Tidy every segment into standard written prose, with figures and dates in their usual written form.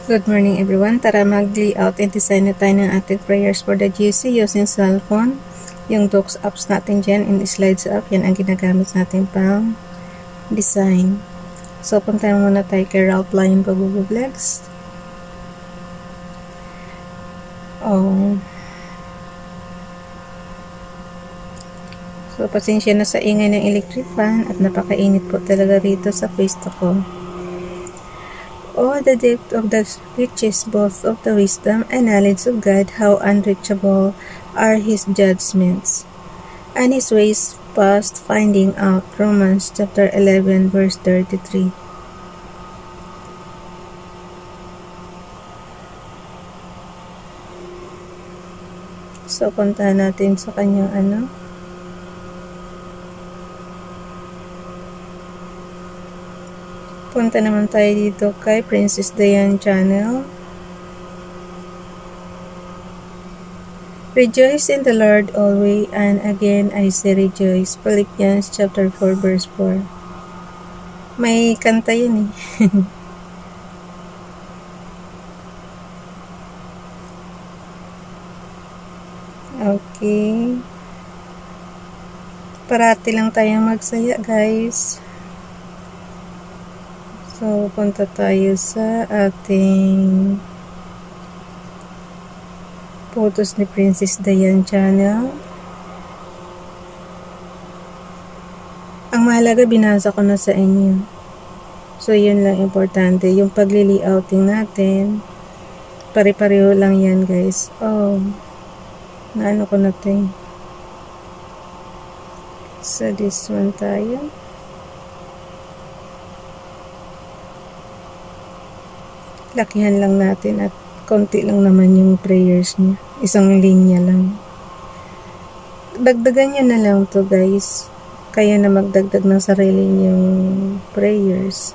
Good morning everyone. Tara mag-layout and design na tayo ng ating prayers for the GC using cellphone. Yung docs apps natin dyan in slides app, yan ang ginagamit natin pang design. So punta muna tayo kay Ralph Lauren Pagugublex. So pasensya na sa ingay ng electric fan at napakainit po talaga rito sa pwesto ko. Oh, the depth of the riches both of the wisdom and knowledge of God, how unreachable are His judgments, and His ways past finding out. Romans chapter 11 verse 33. So, punta natin sa kanyang punta naman tayo dito kay Princess Diane channel. Rejoice in the Lord always, and again I say rejoice. Philippians chapter 4 verse 4. May kanta yun Okay. Parati lang tayong magsaya, guys. So, punta tayo sa ating photos ni Princess Diane channel. Ang mahalaga, binasa ko na sa inyo. So, yun lang importante. Yung pagli-layouting natin, pare-pareho lang yan, guys. Naano ko na ito. So, this one tayo. Lakihan lang natin at konti lang naman yung prayers niya. Isang linya lang. Dagdagan nyo na lang to, guys. Kaya na magdagdag ng sarili niyong prayers.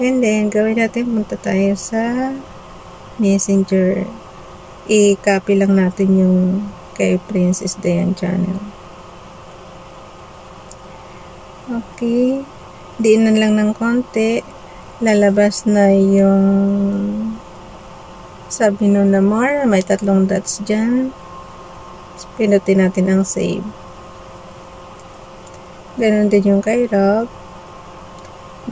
And then, gawin natin, punta tayo sa Messenger. I-copy lang natin yung kay Princess Diane channel. Okay. Diin na lang ng konti. Lalabas na yung sabi nun na more. May 3 dots dyan. Pinutin natin ang save. Ganon din yung kay Rob.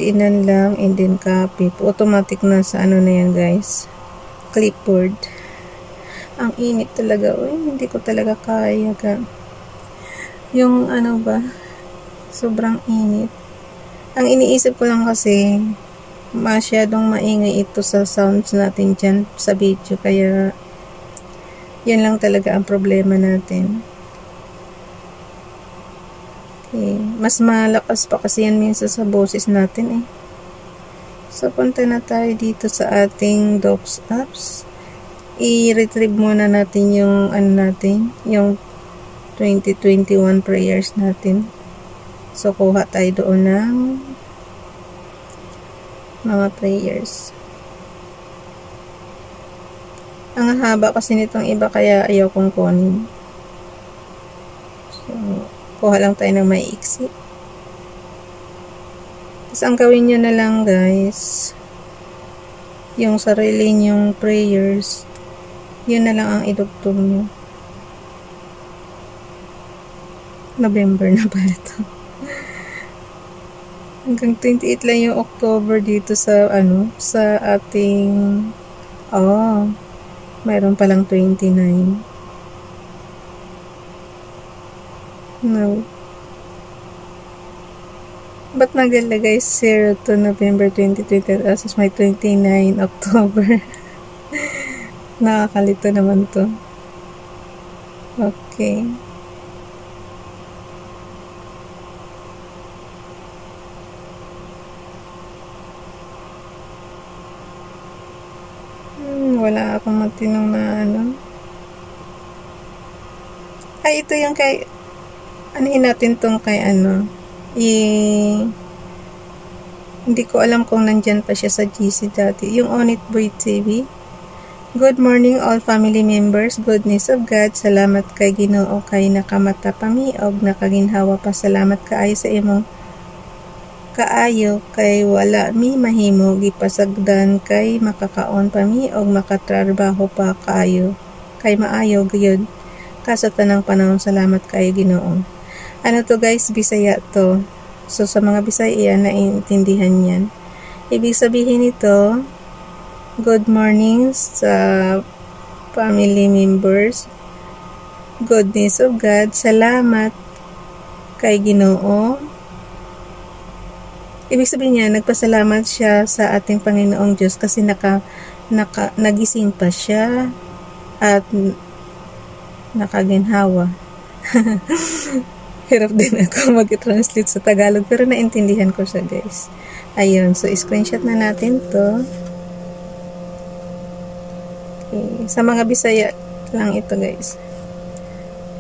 Diinan lang and then copy. Automatic na sa na yan, guys. Clipboard. Ang init talaga. Hindi ko talaga kaya ka. Yung sobrang init. Ang iniisip ko lang kasi masyadong maingay ito sa sounds natin dyan sa video, kaya yan lang talaga ang problema natin. Okay. Mas malakas pa kasi yan minsan sa boses natin So punta na tayo dito sa ating docs apps. I-retrieve muna natin yung yung 2021 prayers natin. So kuha tayo doon ng mga prayers. Ang haba kasi nitong iba, kaya ayaw kong kunin. So, kuha lang tayo ng maiiksi. Tapos ang gawin nyo na lang, guys, yung sarili nyong prayers, yun na lang ang idugtong nyo. November na pala ito. Hanggang 28 lang yung October dito sa sa ating mayroon palang 29. No. Ba't nagalagay 0 to November 2020 as may 29 October? Nakakalito naman to. Okay. Wala akong matinong na Ay, ito yung kay natin tong kay hindi ko alam kung nandyan pa siya sa GC dati. Yung On It Boy TV. Good morning all family members. Goodness of God. Salamat kay Ginoo kay nakamata pamiog nakaginhawa pa. Salamat kaayo sa imong kaayo kay wala mi mahimo gipasagdan kay makakaon pa mi og makatrabaho pa kaayo kay maayo gyud ka sa tanang panahon. Salamat kayo Ginoo. Ano to guys, Bisaya to. So sa mga Bisaya naiintindihan yan. Ibig sabihin nito, good morning sa family members, goodness of God, salamat kay Ginoo. Ibig sabihin niya, nagpasalamat siya sa ating Panginoong Diyos kasi nagising pa siya at nakaginhawa. Hirap din ako mag-translate sa Tagalog pero naintindihan ko siya guys. Ayun, so screenshot na natin to. Okay. Sa mga Bisaya lang ito guys.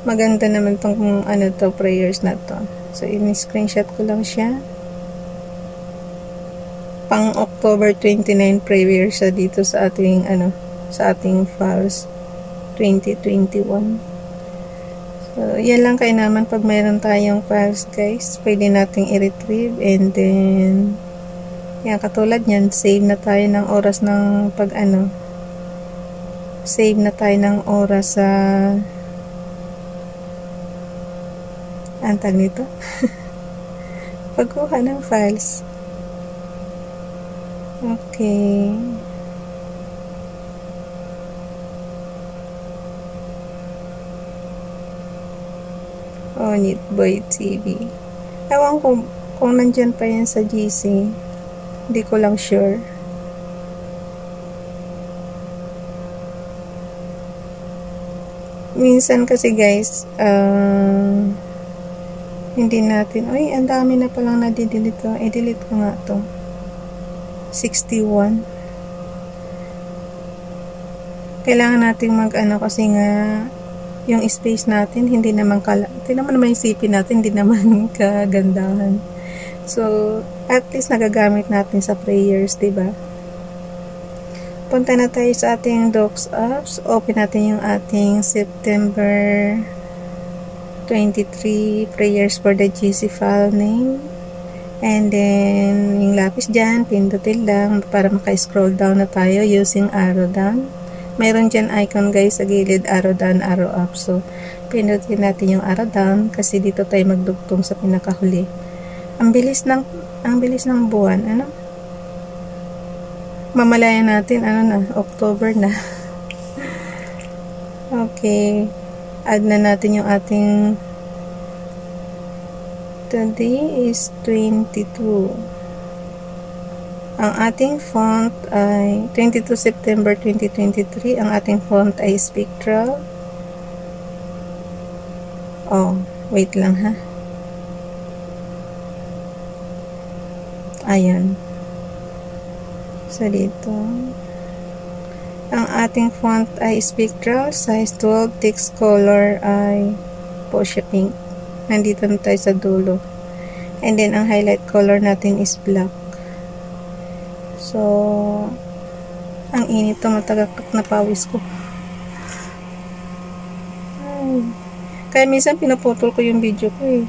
Maganda naman tong prayers na to. So in-screenshot ko lang siya. Pang October 29 prayer siya dito sa ating sa ating files 2021. So yan lang kayo naman pag mayroon tayong files guys, pwede nating i-retrieve and then yan katulad niyan, save na tayo ng oras ng save na tayo ng oras sa antag nito pagkuha ng files. Okay. Onit Boy TV. Ewan ko kung nandyan pa yan sa GC. Hindi ko lang sure. Minsan kasi guys, hindi natin, ang dami na palang nadidelete. I-delete ko nga to. 61. Kailangan nating kasi nga yung space natin hindi naman isipin natin hindi naman kagandahan. So at least nagagamit natin sa prayers, diba? Punta na tayo sa ating Docs apps. Open natin yung ating September 23 prayers for the GC file name. And then, yung lapis dyan, pindutin lang para maka-scroll down na tayo using arrow down. Mayroon dyan icon guys sa gilid, arrow down, arrow up. So, pindutin natin yung arrow down kasi dito tayo magdugtong sa pinakahuli. Ang bilis ng buwan, Mamalayan natin, October na. Okay. Add na natin yung ating today is 22. Ang ating font ay 22 September 2023. Ang ating font ay Spectral. Wait lang ha. Ayan. So dito. Ang ating font ay Spectral. Size 12. Text color ay Fuchsia Pink. Nandito na tayo sa dulo. And then, ang highlight color natin is black. So, ang init to, matagakak na pawis ko. Kaya minsan pinaputol ko yung video ko eh.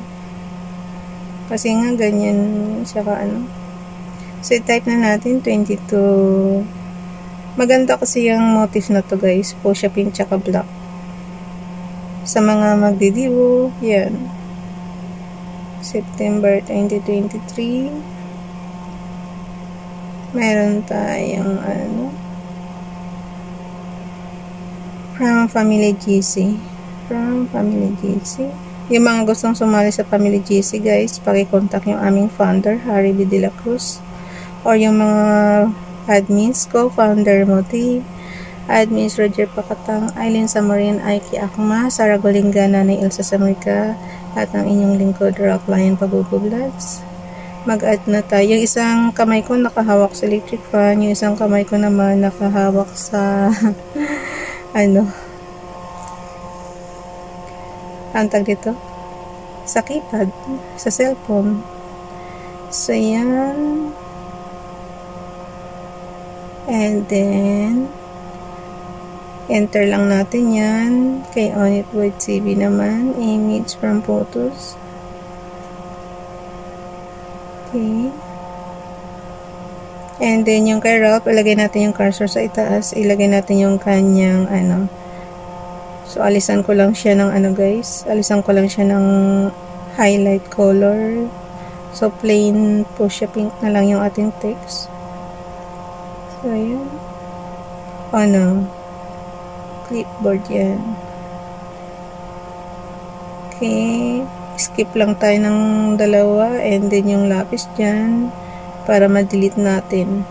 Kasi nga, ganyan siya So, type na natin 22. Maganda kasi yung motif na to guys. Fuchsia pink tsaka black. Sa mga magdidibo, yan. September 2023. Meron tayong from Family GC. From Family GC. Yung mga gustong sumali sa Family GC guys, paki-contact yung aming founder, Harry B. De La Cruz. Or yung mga admins, co-founder Moti, admins Roger Pacatang, Aileen Samarin, Aiki Akma, Sara Golingana, ni Elsa Samarika, at ang inyong lingkod, Rockline Pabubo Vlogs. Mag-add na tayo. Yung isang kamay ko nakahawak sa electric fan, yung isang kamay ko naman nakahawak sa antag dito sa keypad, sa cellphone. So yan. And then enter lang natin yan. Kay Onit Boy TV naman. Image from photos. Okay. And then, yung kay Ralph, ilagay natin yung cursor sa itaas. Ilagay natin yung kanyang, So, alisan ko lang siya ng, guys. Alisan ko lang siya ng highlight color. So, plain fuchsia pink na lang yung ating text. So, ayan. Clipboard yan. Okay. Skip lang tayo ng dalawa. And then, yung lapis dyan. Para ma-delete natin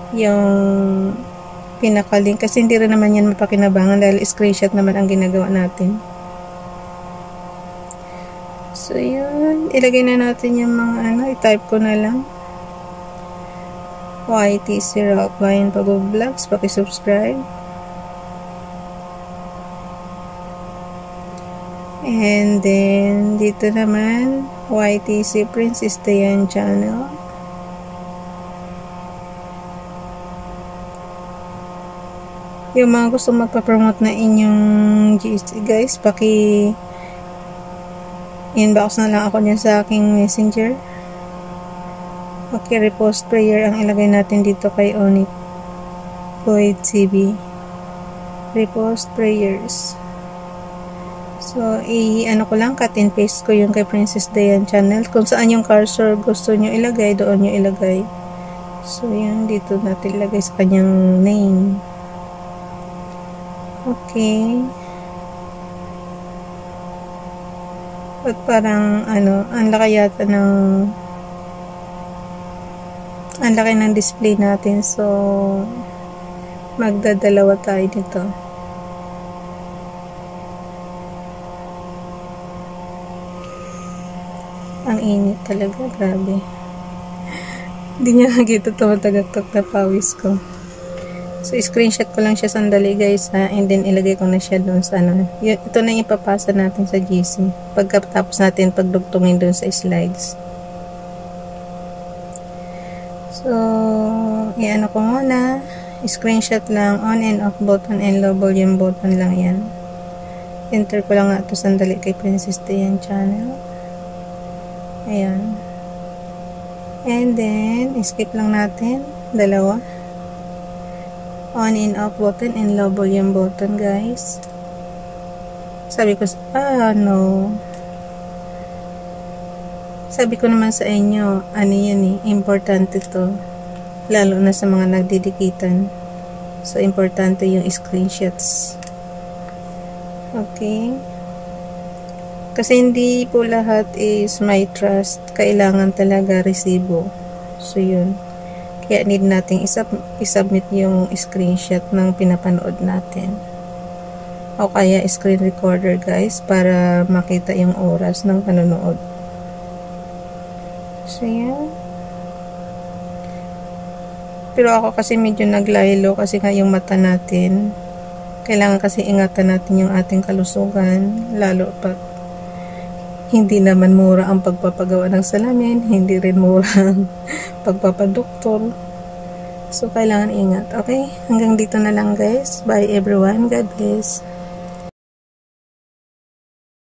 yung pinaka-link kasi hindi rin naman yan mapakinabangan dahil screenshot naman ang ginagawa natin. So yun, ilagay na natin yung mga i-type ko na lang YTC Ralph Bayan Pag-Vlogs, paki-subscribe. And then dito naman YTC Princess Dayan Channel. Yung mga gusto magpa-promote na inyong GC guys, inbox na lang ako niya sa aking messenger. Okay, repost prayer ang ilagay natin dito kay Onyx Boyd TV. Repost prayers. So, ko lang, cut and paste ko yung kay Princess Dayan Channel. Kung saan yung cursor gusto nyo ilagay, doon nyo ilagay. So, yan, dito natin ilagay sa kanyang name. Okay. At parang, ang laki yata ng display natin. So, magdadalawa tayo dito. Ang init talaga, grabe. Hindi niya nakita tumatagaktak na pawis ko. So, screenshot ko lang siya sandali guys ha. And then, ilagay ko na siya doon sa Ito na yung ipapasa natin sa GC. Pagkatapos natin pagdugtungin doon sa slides. So, ko muna. Screenshot lang. On and off button and low volume button lang yan. Enter ko lang nga ito sandali kay Princess Dayan Channel. Ayan. And then, skip lang natin. Dalawa. On and off button and low volume button guys. Sabi ko sabi ko naman sa inyo yan importante to, lalo na sa mga nagdidikitan. So importante yung screenshots. Okay, kasi hindi po lahat is my trust, kailangan talaga resibo. So yun, kaya need nating isubmit yung screenshot ng pinapanood natin. O kaya screen recorder guys, para makita yung oras ng panonood. So yan. Pero ako kasi medyo naglaylo kasi nga yung mata natin. Kailangan kasi ingatan natin yung ating kalusugan. Lalo pa hindi naman mura ang pagpapagawa ng salamin, hindi rin mura ang pagpapadoktor. So, kailangan ingat. Okay? Hanggang dito na lang guys. Bye everyone. God bless.